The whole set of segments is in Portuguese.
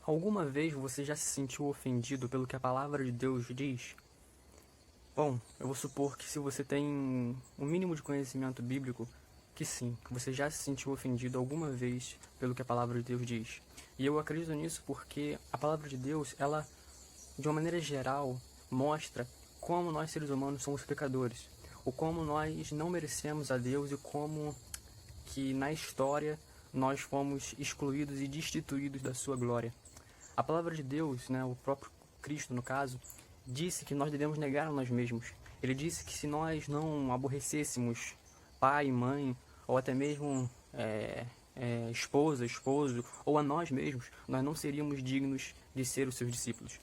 Alguma vez você já se sentiu ofendido pelo que a palavra de Deus diz? Bom, eu vou supor que se você tem um mínimo de conhecimento bíblico, que sim, que você já se sentiu ofendido alguma vez pelo que a palavra de Deus diz. E eu acredito nisso porque a palavra de Deus, ela, de uma maneira geral, mostra como nós seres humanos somos pecadores, ou como nós não merecemos a Deus e como que na história nós fomos excluídos e destituídos da sua glória. A palavra de Deus, o próprio Cristo no caso, disse que nós devemos negar a nós mesmos. Ele disse que se nós não aborrecêssemos pai, mãe, ou até mesmo esposa, esposo, ou a nós mesmos, nós não seríamos dignos de ser os seus discípulos.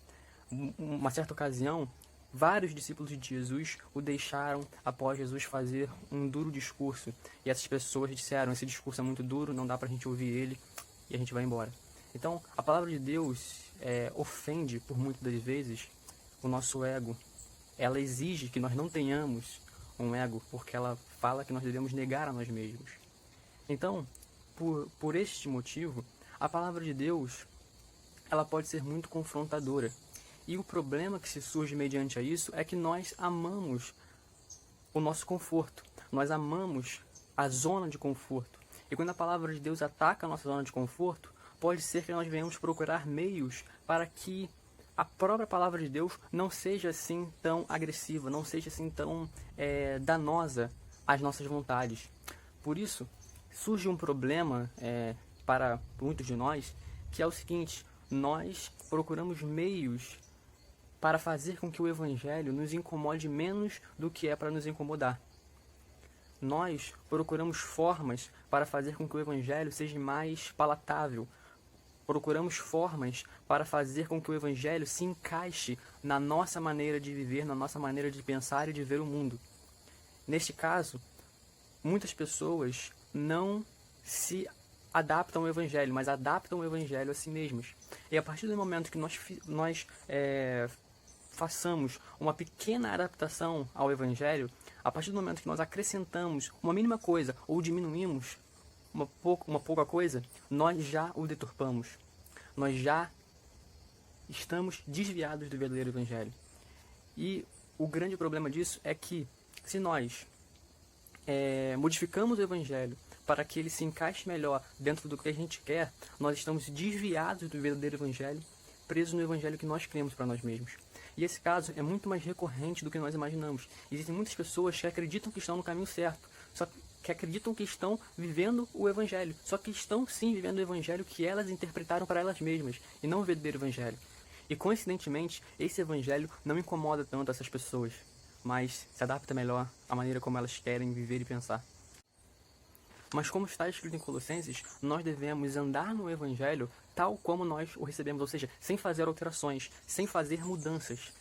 Uma certa ocasião, vários discípulos de Jesus o deixaram após Jesus fazer um duro discurso. E essas pessoas disseram, esse discurso é muito duro, não dá pra gente ouvir ele, e a gente vai embora. Então, a palavra de Deus ofende, por muitas das vezes, o nosso ego. Ela exige que nós não tenhamos um ego, porque ela fala que nós devemos negar a nós mesmos. Então, por este motivo, a palavra de Deus, ela pode ser muito confrontadora. E o problema que se surge mediante a isso é que nós amamos o nosso conforto. Nós amamos a zona de conforto. E quando a palavra de Deus ataca a nossa zona de conforto, pode ser que nós venhamos procurar meios para que a própria palavra de Deus não seja assim tão agressiva, não seja assim tão danosa às nossas vontades. Por isso, surge um problema para muitos de nós, que é o seguinte: nós procuramos meios para fazer com que o Evangelho nos incomode menos do que é para nos incomodar. Nós procuramos formas para fazer com que o Evangelho seja mais palatável. Procuramos formas para fazer com que o Evangelho se encaixe na nossa maneira de viver, na nossa maneira de pensar e de ver o mundo. Neste caso, muitas pessoas não se adaptam ao Evangelho, mas adaptam o Evangelho a si mesmas. E a partir do momento que nós façamos uma pequena adaptação ao Evangelho, a partir do momento que nós acrescentamos uma mínima coisa ou diminuímos uma pouca coisa, nós já o deturpamos. Nós já estamos desviados do verdadeiro Evangelho. E o grande problema disso é que, se nós modificamos o Evangelho para que ele se encaixe melhor dentro do que a gente quer, nós estamos desviados do verdadeiro Evangelho, presos no Evangelho que nós criamos para nós mesmos. E esse caso é muito mais recorrente do que nós imaginamos. Existem muitas pessoas que acreditam que estão no caminho certo, só que acreditam que estão vivendo o Evangelho, só que estão sim vivendo o Evangelho que elas interpretaram para elas mesmas, e não o verdadeiro Evangelho. E coincidentemente, esse Evangelho não incomoda tanto essas pessoas, mas se adapta melhor à maneira como elas querem viver e pensar. Mas como está escrito em Colossenses, nós devemos andar no Evangelho tal como nós o recebemos, ou seja, sem fazer alterações, sem fazer mudanças.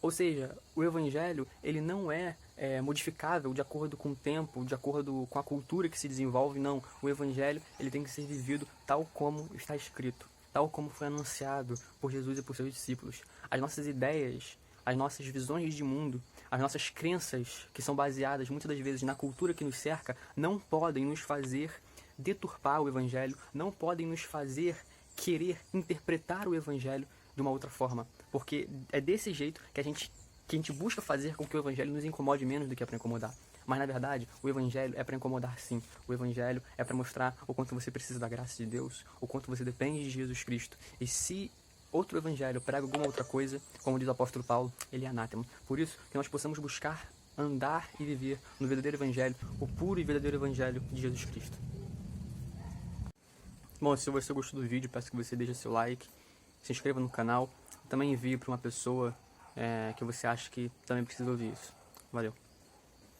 Ou seja, o Evangelho ele não é modificável de acordo com o tempo, de acordo com a cultura que se desenvolve, não. O Evangelho ele tem que ser vivido tal como está escrito, tal como foi anunciado por Jesus e por seus discípulos. As nossas ideias, as nossas visões de mundo, as nossas crenças, que são baseadas muitas das vezes na cultura que nos cerca, não podem nos fazer deturpar o Evangelho, não podem nos fazer querer interpretar o Evangelho de uma outra forma, porque é desse jeito que a gente busca fazer com que o Evangelho nos incomode menos do que é para incomodar. Mas na verdade, o Evangelho é para incomodar sim. O Evangelho é para mostrar o quanto você precisa da graça de Deus, o quanto você depende de Jesus Cristo. E se outro Evangelho prega alguma outra coisa, como diz o apóstolo Paulo, ele é anátema. Por isso que nós possamos buscar andar e viver no verdadeiro Evangelho, o puro e verdadeiro Evangelho de Jesus Cristo. Bom, se você gostou do vídeo, peço que você deixe seu like, se inscreva no canal, também envie para uma pessoa que você acha que também precisa ouvir isso. Valeu!